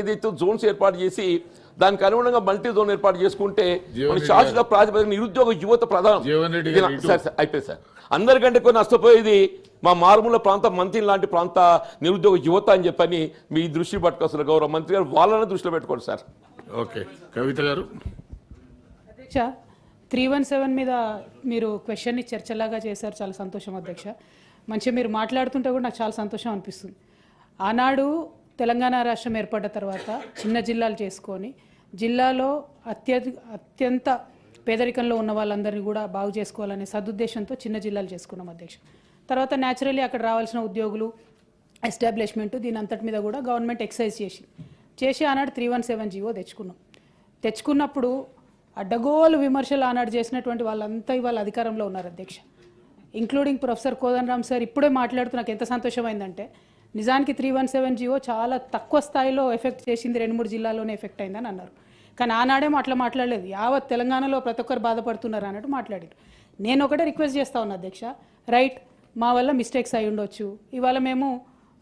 ఏదైతే జోన్స్ ఏర్పాటు చేసి దానికి అనుగుణంగా మల్టీ జోన్ ఏర్పాటు చేసుకుంటే మన శాశ్వత ప్రాతిపదికన నిరుద్యోగ యువత ప్రధానం. అయిపోయింది సార్. అందరికంటే కొన్ని నష్టపోయేది మా మారుమూల ప్రాంత మంత్రి లాంటి ప్రాంత నిరుద్యోగ యువత అని చెప్పని మీ దృష్టి పట్టుకొస్తారు గౌరవ మంత్రి గారు, వాళ్ళని దృష్టిలో పెట్టుకోండి సార్. ఓకే, కవిత గారు. అధ్యక్ష, 317 మీద మీరు క్వశ్చన్ని చర్చలాగా చేశారు, చాలా సంతోషం అధ్యక్ష. మంచిగా మీరు మాట్లాడుతుంటే కూడా నాకు చాలా సంతోషం అనిపిస్తుంది. ఆనాడు తెలంగాణ రాష్ట్రం ఏర్పడ్డ తర్వాత చిన్న జిల్లాలు చేసుకొని జిల్లాలో అత్యంత పేదరికంలో ఉన్న వాళ్ళందరినీ కూడా బాగు చేసుకోవాలనే సదుద్దేశంతో చిన్న జిల్లాలు చేసుకున్నాం అధ్యక్ష. తర్వాత న్యాచురల్లీ అక్కడ రావాల్సిన ఉద్యోగులు, ఎస్టాబ్లిష్మెంట్, దీని అంతటి మీద కూడా గవర్నమెంట్ ఎక్సైజ్ చేసి ఆనాడు 317 జీవో తెచ్చుకున్నప్పుడు అడ్డగోలు విమర్శలు ఆనాడు చేసినటువంటి వాళ్ళంతా ఇవాళ అధికారంలో ఉన్నారు అధ్యక్ష, ఇంక్లూడింగ్ ప్రొఫెసర్ కోదండరామ్ సార్. ఇప్పుడే మాట్లాడుతూ నాకు ఎంత సంతోషమైందంటే నిజానికి 317 జీవో చాలా తక్కువ స్థాయిలో ఎఫెక్ట్ చేసింది, 2-3 జిల్లాల్లోనే ఎఫెక్ట్ అయిందని అన్నారు. కానీ ఆనాడేమో అట్లా మాట్లాడలేదు, యావత్ తెలంగాణలో ప్రతి ఒక్కరు బాధపడుతున్నారు అన్నట్టు మాట్లాడారు. నేను ఒకటే రిక్వెస్ట్ చేస్తా ఉన్నా అధ్యక్ష, రైట్, మా వల్ల మిస్టేక్స్ అయి ఉండొచ్చు, ఇవాళ మేము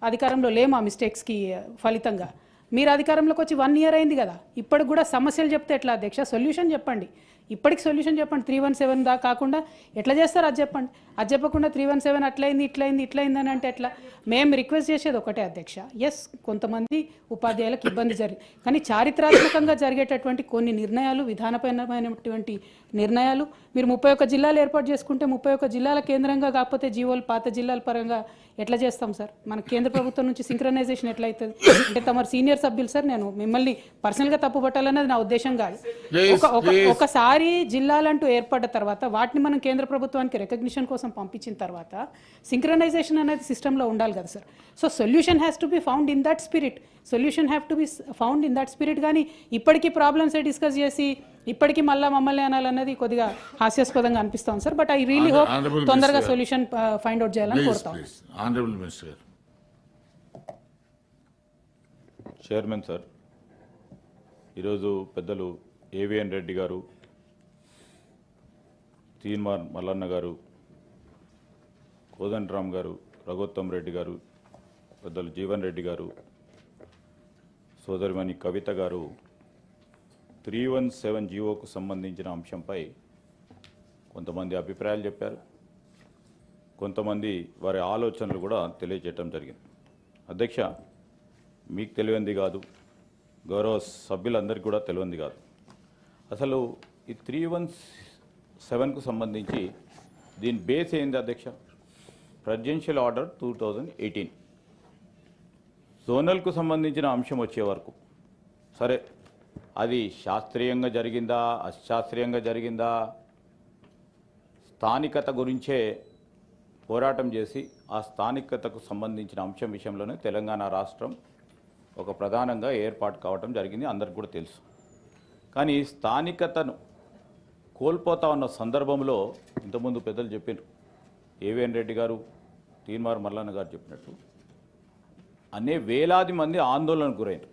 అధికారంలో లేము, ఆ మిస్టేక్స్కి ఫలితంగా మీరు అధికారంలోకి వచ్చి 1 ఇయర్ అయింది కదా, ఇప్పటికి కూడా సమస్యలు చెప్తే ఎట్లా అధ్యక్ష? సొల్యూషన్ చెప్పండి, ఇప్పటికి సొల్యూషన్ చెప్పండి. 317 దాకా కాకుండా ఎట్లా చేస్తారు అది చెప్పండి. అది చెప్పకుండా 317 అట్లయింది ఇట్లయింది అని అంటే ఎట్లా? మేము రిక్వెస్ట్ చేసేది ఒకటే అధ్యక్ష, ఎస్ కొంతమంది ఉపాధ్యాయులకు ఇబ్బంది జరిగింది, కానీ చారిత్రాత్మకంగా జరిగేటటువంటి కొన్ని నిర్ణయాలు, విధానపరమైనటువంటి నిర్ణయాలు, మీరు 31 జిల్లాలు ఏర్పాటు చేసుకుంటే 31 జిల్లాల కేంద్రంగా కాకపోతే జీవోలు పాత జిల్లాల పరంగా ఎట్లా చేస్తాం సార్? మన కేంద్ర ప్రభుత్వం నుంచి సింక్రనైజేషన్ ఎట్లా అవుతుంది అంటే తమరు సీనియర్ సభ్యులు సార్, నేను మిమ్మల్ని పర్సనల్గా తప్పు పట్టాలన్నది నా ఉద్దేశం కాదు. ఒకసారి జిల్లాలంటూ ఏర్పడ్డ తర్వాత వాటిని మనం కేంద్ర ప్రభుత్వానికి రికగ్నిషన్ కోసం పంపించిన తర్వాత సింక్రనైజేషన్ అనేది సిస్టంలో ఉండాలి కదా sir. So solution has to be found in that spirit. కానీ ఇప్పటికీ ప్రాబ్లమ్స్ డిస్కస్ చేసి ఇప్పటికీ మమ్మల్ని అనాలన్నది కొద్దిగా హాస్యాస్పదంగా అనిపిస్తాం sir. But I really hope తొందరగా సొల్యూషన్ ఫైండ్ అవుట్ చేయాలని కోరుతాం. చైర్మన్ సార్, ఈరోజు పెద్దలు ఏవిఎన్ రెడ్డి గారు, తీన్మార్ మల్లన్న గారు, కోదండరామ్ గారు, రఘోత్తమ్ రెడ్డి గారు, పెద్దలు జీవన్ రెడ్డి గారు, సోదరిమణి కవిత గారు 317 జీవోకు సంబంధించిన అంశంపై కొంతమంది అభిప్రాయాలు చెప్పారు, కొంతమంది వారి ఆలోచనలు కూడా తెలియజేయటం జరిగింది. అధ్యక్ష, మీకు తెలియంది కాదు, గౌరవ సభ్యులందరికీ కూడా తెలియంది కాదు, అసలు ఈ 317కు సంబంధించి దీని బేస్ ఏంది అధ్యక్ష? Presidential order 2018. జోనల్కు సంబంధించిన అంశం వచ్చే వరకు సరే, అది శాస్త్రీయంగా జరిగిందా అశాస్త్రీయంగా జరిగిందా, స్థానికత గురించే పోరాటం చేసి ఆ స్థానికతకు సంబంధించిన అంశం విషయంలోనే తెలంగాణ రాష్ట్రం ఒక ప్రధానంగా ఏర్పాటు కావటం జరిగింది, అందరికి కూడా తెలుసు. కానీ స్థానికతను కోల్పోతా ఉన్న సందర్భంలో ఇంతకుముందు పెద్దలు చెప్పారు, ఏవిఎన్ రెడ్డి గారు, తీన్మార్ మల్లన్న గారు చెప్పినట్టు వేలాది మంది ఆందోళనకు గురైనారు.